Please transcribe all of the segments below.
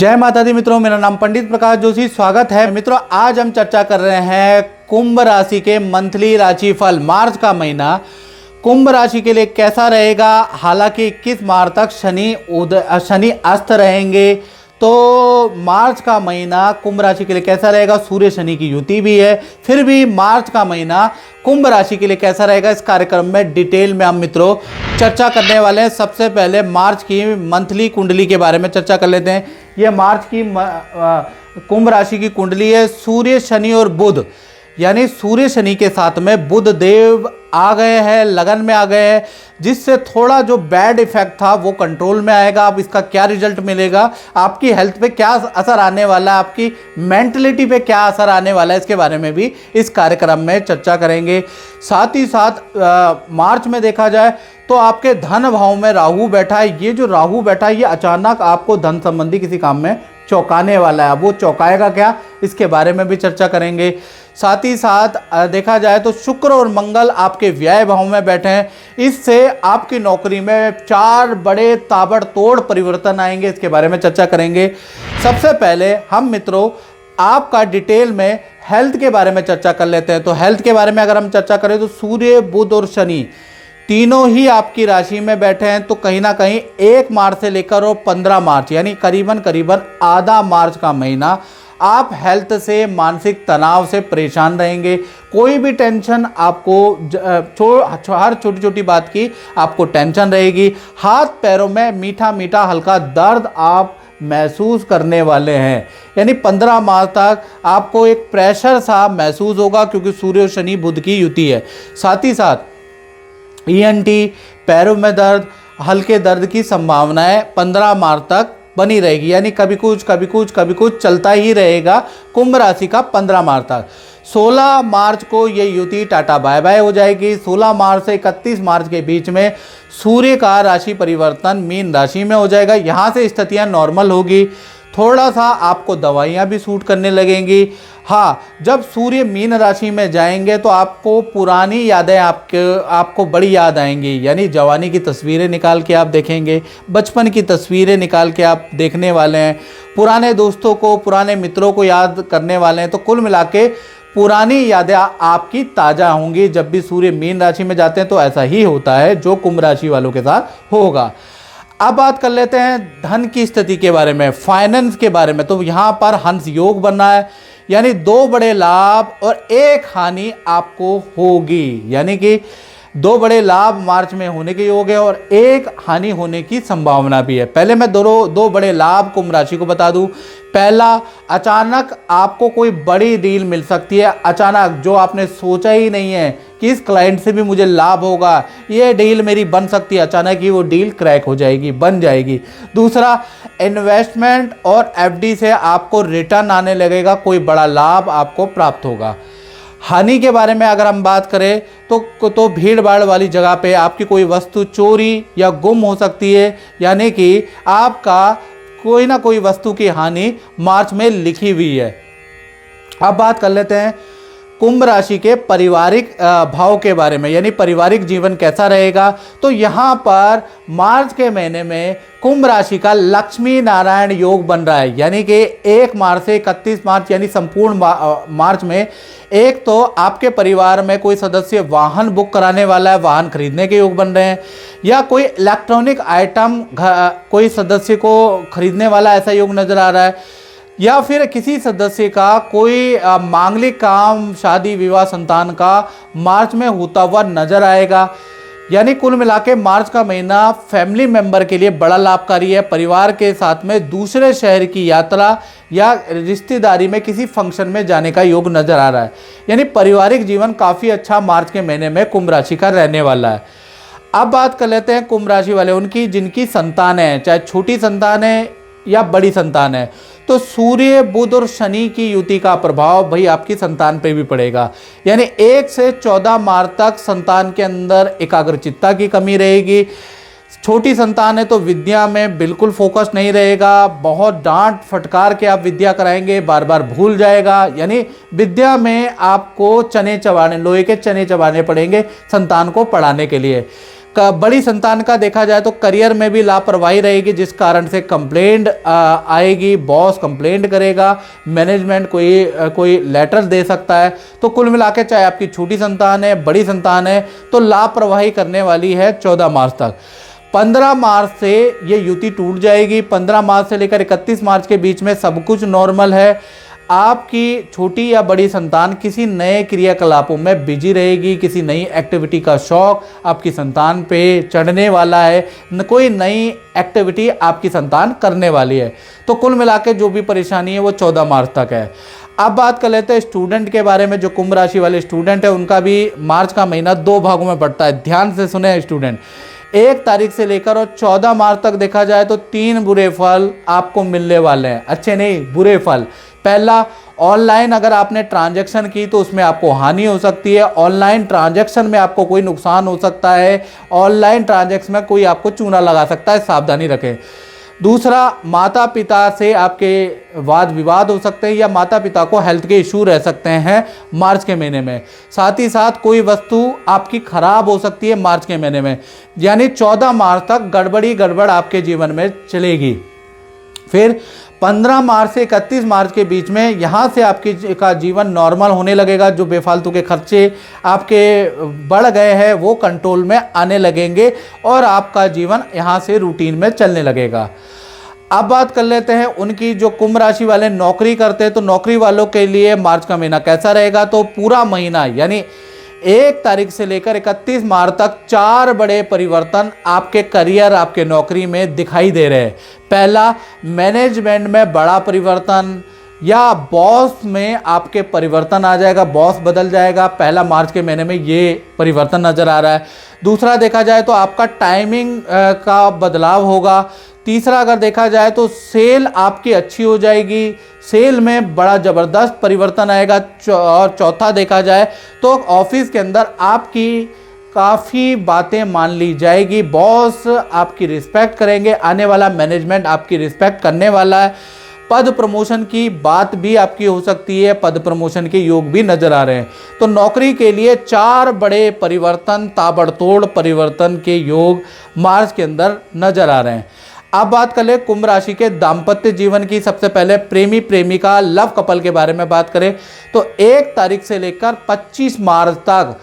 जय माता दी मित्रों, मेरा नाम पंडित प्रकाश जोशी। स्वागत है मित्रों। आज हम चर्चा कर रहे हैं कुंभ राशि के मंथली राशि फल। मार्च का महीना कुंभ राशि के लिए कैसा रहेगा। हालांकि 21 मार्च तक शनि अस्त रहेंगे, तो मार्च का महीना कुंभ राशि के लिए कैसा रहेगा। सूर्य शनि की युति भी है, फिर भी मार्च का महीना कुंभ राशि के लिए कैसा रहेगा, इस कार्यक्रम में डिटेल में हम मित्रों चर्चा करने वाले हैं। सबसे पहले मार्च की मंथली कुंडली के बारे में चर्चा कर लेते हैं। यह मार्च की कुंभ राशि की कुंडली है। सूर्य शनि और बुध, यानी सूर्य शनि के साथ में बुध देव आ गए हैं, लगन में आ गए हैं, जिससे थोड़ा जो बैड इफेक्ट था वो कंट्रोल में आएगा। अब इसका क्या रिजल्ट मिलेगा, आपकी हेल्थ पे क्या असर आने वाला है, आपकी मेंटलिटी पे क्या असर आने वाला है, इसके बारे में भी इस कार्यक्रम में चर्चा करेंगे। साथ ही साथ मार्च में देखा जाए तो आपके धन भाव में राहु बैठा है। ये जो राहु बैठा है ये अचानक आपको धन संबंधी किसी काम में चौंकाने वाला है। वो चौंकाएगा क्या, इसके बारे में भी चर्चा करेंगे। साथ ही साथ देखा जाए तो शुक्र और मंगल आपके व्यय भाव में बैठे हैं। इससे आपकी नौकरी में 4 बड़े ताबड़तोड़ परिवर्तन आएंगे, इसके बारे में चर्चा करेंगे। सबसे पहले हम मित्रों आपका डिटेल में हेल्थ के बारे में चर्चा कर लेते हैं। तो हेल्थ के बारे में अगर हम चर्चा करें तो सूर्य, बुध और शनि तीनों ही आपकी राशि में बैठे हैं। तो कहीं ना कहीं 1 मार्च से लेकर और 15 मार्च यानी करीबन आधा मार्च का महीना आप हेल्थ से, मानसिक तनाव से परेशान रहेंगे। कोई भी टेंशन आपको हर छोटी छोटी बात की आपको टेंशन रहेगी। हाथ पैरों में मीठा मीठा हल्का दर्द आप महसूस करने वाले हैं। यानी 15 मार्च तक आपको एक प्रेशर सा महसूस होगा, क्योंकि सूर्य और शनि बुध की युति है। साथ ही साथ ईएनटी, पैरों में दर्द, हल्के दर्द की संभावनाएं 15 मार्च तक बनी रहेगी। यानी कभी कुछ चलता ही रहेगा कुंभ राशि का 15 मार्च तक। 16 मार्च को ये युति टाटा बाय बाय हो जाएगी। 16 मार्च से 31 मार्च के बीच में सूर्य का राशि परिवर्तन मीन राशि में हो जाएगा। यहाँ से स्थितियाँ नॉर्मल होगी। थोड़ा सा आपको दवाइयाँ भी सूट करने लगेंगी। हाँ, जब सूर्य मीन राशि में जाएंगे तो आपको पुरानी यादें आपको बड़ी याद आएंगी। यानी जवानी की तस्वीरें निकाल के आप देखेंगे, बचपन की तस्वीरें निकाल के आप देखने वाले हैं, पुराने दोस्तों को, पुराने मित्रों को याद करने वाले हैं। तो कुल मिला के पुरानी यादें आपकी ताज़ा होंगी। जब भी सूर्य मीन राशि में जाते हैं तो ऐसा ही होता है, जो कुंभ राशि वालों के साथ होगा। अब बात कर लेते हैं धन की स्थिति के बारे में, फाइनेंस के बारे में। तो यहाँ पर हंस योग बनना है, यानी 2 बड़े लाभ और 1 हानि आपको होगी। यानी कि 2 बड़े लाभ मार्च में होने के योग है और 1 हानि होने की संभावना भी है। पहले मैं 2 बड़े लाभ कुंभ राशि को बता दूं। पहला, अचानक आपको कोई बड़ी डील मिल सकती है। अचानक जो आपने सोचा ही नहीं है कि इस क्लाइंट से भी मुझे लाभ होगा, ये डील मेरी बन सकती है, अचानक ही वो डील क्रैक हो जाएगी, बन जाएगी। दूसरा, इन्वेस्टमेंट और एफडी से आपको रिटर्न आने लगेगा, कोई बड़ा लाभ आपको प्राप्त होगा। हानि के बारे में अगर हम बात करें तो भीड़ भाड़ वाली जगह पे आपकी कोई वस्तु चोरी या गुम हो सकती है। यानी कि आपका कोई ना कोई वस्तु की हानि मार्च में लिखी हुई है। अब बात कर लेते हैं कुंभ राशि के पारिवारिक भाव के बारे में, यानी पारिवारिक जीवन कैसा रहेगा। तो यहाँ पर मार्च के महीने में कुंभ राशि का लक्ष्मी नारायण योग बन रहा है। यानी कि 1 मार्च से 31 मार्च यानी संपूर्ण मार्च में एक तो आपके परिवार में कोई सदस्य वाहन बुक कराने वाला है, वाहन खरीदने के योग बन रहे हैं, या कोई इलेक्ट्रॉनिक आइटम कोई सदस्य को खरीदने वाला ऐसा योग नजर आ रहा है, या फिर किसी सदस्य का कोई मांगलिक काम, शादी विवाह, संतान का मार्च में होता हुआ नजर आएगा। यानी कुल मिला के मार्च का महीना फैमिली मेंबर के लिए बड़ा लाभकारी है। परिवार के साथ में दूसरे शहर की यात्रा या रिश्तेदारी में किसी फंक्शन में जाने का योग नजर आ रहा है। यानी पारिवारिक जीवन काफ़ी अच्छा मार्च के महीने में कुंभ राशि का रहने वाला है। अब बात कर लेते हैं कुंभ राशि वाले उनकी जिनकी संतान है, चाहे छोटी संतान है या बड़ी संतान है। तो सूर्य, बुध और शनि की युति का प्रभाव भाई आपकी संतान पे भी पड़ेगा। यानी 1 से 14 मार्च तक संतान के अंदर एकाग्रचित्ता की कमी रहेगी। छोटी संतान है तो विद्या में बिल्कुल फोकस नहीं रहेगा, बहुत डांट फटकार के आप विद्या कराएंगे, बार बार भूल जाएगा। यानी विद्या में आपको लोहे के चने चबाने पड़ेंगे संतान को पढ़ाने के लिए। बड़ी संतान का देखा जाए तो करियर में भी लापरवाही रहेगी, जिस कारण से कंप्लेंट आएगी, बॉस कंप्लेंट करेगा, मैनेजमेंट कोई लेटर दे सकता है। तो कुल मिला के चाहे आपकी छोटी संतान है, बड़ी संतान है, तो लापरवाही करने वाली है 14 मार्च तक। 15 मार्च से ये युति टूट जाएगी। 15 मार्च से लेकर 31 मार्च के बीच में सब कुछ नॉर्मल है। आपकी छोटी या बड़ी संतान किसी नए क्रियाकलापों में बिजी रहेगी, किसी नई एक्टिविटी का शौक आपकी संतान पे चढ़ने वाला है, कोई नई एक्टिविटी आपकी संतान करने वाली है। तो कुल मिला के जो भी परेशानी है वो 14 मार्च तक है। अब बात कर लेते हैं स्टूडेंट के बारे में। जो कुंभ राशि वाले स्टूडेंट है उनका भी मार्च का महीना 2 भागों में बढ़ता है। ध्यान से सुने स्टूडेंट, 1 तारीख से लेकर और 14 मार्च तक देखा जाए तो 3 बुरे फल आपको मिलने वाले हैं। अच्छे नहीं, बुरे फल। पहला, ऑनलाइन अगर आपने ट्रांजैक्शन की तो उसमें आपको हानि हो सकती है। ऑनलाइन ट्रांजैक्शन में आपको कोई नुकसान हो सकता है। ऑनलाइन ट्रांजैक्शन में कोई आपको चूना लगा सकता है, सावधानी रखें। दूसरा, माता पिता से आपके वाद विवाद हो सकते हैं या माता पिता को हेल्थ के इशू रह सकते हैं मार्च के महीने में। साथ ही साथ कोई वस्तु आपकी खराब हो सकती है मार्च के महीने में। यानी 14 मार्च तक गड़बड़ आपके जीवन में चलेगी। फिर 15 मार्च से 31 मार्च के बीच में यहाँ से आपकी का जीवन नॉर्मल होने लगेगा। जो बेफालतू के खर्चे आपके बढ़ गए हैं वो कंट्रोल में आने लगेंगे और आपका जीवन यहाँ से रूटीन में चलने लगेगा। अब बात कर लेते हैं उनकी, जो कुंभ राशि वाले नौकरी करते हैं तो नौकरी वालों के लिए मार्च का महीना कैसा रहेगा। तो पूरा महीना यानी 1 तारीख से लेकर 31 मार्च तक 4 बड़े परिवर्तन आपके करियर, आपके नौकरी में दिखाई दे रहे हैं। पहला, मैनेजमेंट में बड़ा परिवर्तन या बॉस में आपके परिवर्तन आ जाएगा, बॉस बदल जाएगा। पहला मार्च के महीने में ये परिवर्तन नज़र आ रहा है। दूसरा, देखा जाए तो आपका टाइमिंग का बदलाव होगा। तीसरा, अगर देखा जाए तो सेल आपकी अच्छी हो जाएगी, सेल में बड़ा ज़बरदस्त परिवर्तन आएगा। और चौथा, देखा जाए तो ऑफिस के अंदर आपकी काफ़ी बातें मान ली जाएगी, बॉस आपकी रिस्पेक्ट करेंगे, आने वाला मैनेजमेंट आपकी रिस्पेक्ट करने वाला है। पद प्रमोशन की बात भी आपकी हो सकती है, पद प्रमोशन के योग भी नजर आ रहे हैं। तो नौकरी के लिए 4 बड़े परिवर्तन, ताबड़तोड़ परिवर्तन के योग मार्च के अंदर नजर आ रहे हैं। अब बात कर ले कुंभ राशि के दाम्पत्य जीवन की। सबसे पहले प्रेमी प्रेमिका लव कपल के बारे में बात करें तो 1 तारीख से लेकर 25 मार्च तक,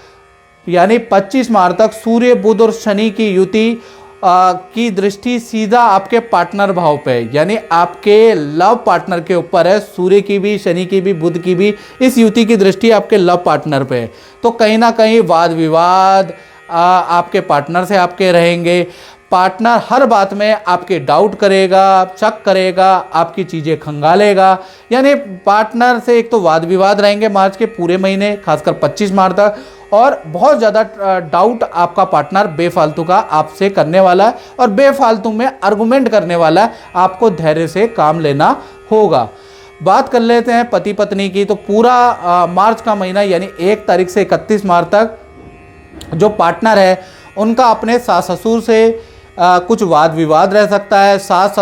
यानी 25 मार्च तक सूर्य, बुध और शनि की युति की दृष्टि सीधा आपके पार्टनर भाव पे है, यानी आपके लव पार्टनर के ऊपर है। सूर्य की भी, शनि की भी, बुध की भी इस युति की दृष्टि आपके लव पार्टनर पे है। तो कहीं ना कहीं वाद विवाद आपके पार्टनर से आपके रहेंगे। पार्टनर हर बात में आपके डाउट करेगा, शक करेगा, आपकी चीज़ें खंगालेगा। यानी पार्टनर से एक तो वाद विवाद रहेंगे मार्च के पूरे महीने, खासकर 25 मार्च तक, और बहुत ज़्यादा डाउट आपका पार्टनर बेफालतू का आपसे करने वाला है और बेफालतू में आर्गुमेंट करने वाला है। आपको धैर्य से काम लेना होगा। बात कर लेते हैं पति पत्नी की। तो पूरा मार्च का महीना यानी 1 तारीख से 31 मार्च तक जो पार्टनर है उनका अपने सास ससुर से कुछ वाद विवाद रह सकता है। सास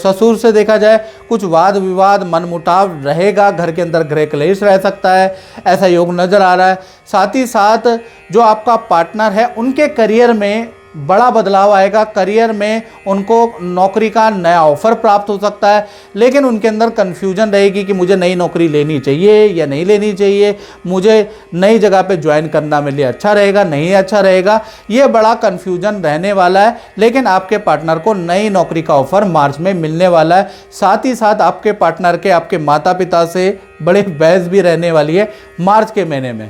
ससुर से देखा जाए कुछ वाद विवाद, मनमुटाव रहेगा, घर के अंदर गृह क्लेश रह सकता है, ऐसा योग नज़र आ रहा है। साथ ही साथ जो आपका पार्टनर है उनके करियर में बड़ा बदलाव आएगा। करियर में उनको नौकरी का नया ऑफर प्राप्त हो सकता है, लेकिन उनके अंदर कन्फ्यूजन रहेगी कि मुझे नई नौकरी लेनी चाहिए या नहीं लेनी चाहिए, मुझे नई जगह पे ज्वाइन करना मेरे लिए अच्छा रहेगा, नहीं अच्छा रहेगा। ये बड़ा कन्फ्यूजन रहने वाला है, लेकिन आपके पार्टनर को नई नौकरी का ऑफर मार्च में मिलने वाला है। साथ ही साथ आपके पार्टनर के, आपके माता पिता से बड़े बहस भी रहने वाली है मार्च के महीने में।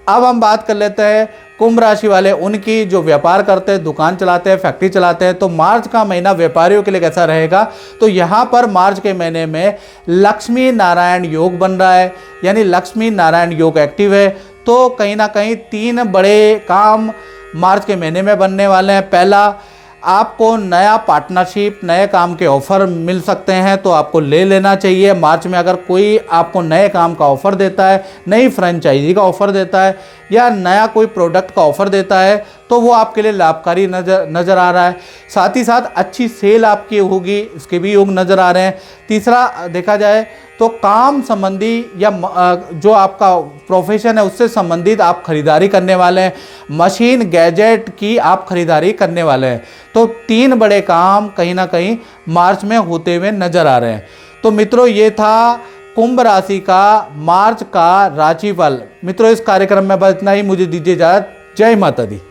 अब हम बात कर लेते हैं कुंभ राशि वाले उनकी, जो व्यापार करते हैं, दुकान चलाते हैं, फैक्ट्री चलाते हैं। तो मार्च का महीना व्यापारियों के लिए कैसा रहेगा। तो यहाँ पर मार्च के महीने में लक्ष्मी नारायण योग बन रहा है, यानी लक्ष्मी नारायण योग एक्टिव है। तो कहीं ना कहीं 3 बड़े काम मार्च के महीने में बनने वाले हैं। पहला, आपको नया पार्टनरशिप, नए काम के ऑफ़र मिल सकते हैं, तो आपको ले लेना चाहिए। मार्च में अगर कोई आपको नए काम का ऑफ़र देता है, नई फ्रेंचाइजी का ऑफ़र देता है या नया कोई प्रोडक्ट का ऑफ़र देता है, तो वो आपके लिए लाभकारी नज़र आ रहा है। साथ ही साथ अच्छी सेल आपकी होगी, इसके भी योग नज़र आ रहे हैं। तीसरा देखा जाए तो काम संबंधी या जो आपका प्रोफेशन है उससे संबंधित आप खरीदारी करने वाले हैं, मशीन गैजेट की आप खरीदारी करने वाले हैं। तो 3 बड़े काम कहीं ना कहीं मार्च में होते हुए नजर आ रहे हैं। तो मित्रों, ये था कुंभ राशि का मार्च का राशिफल। मित्रों, इस कार्यक्रम में बस इतना ही। मुझे दीजिए इजाजत। जय माता दी।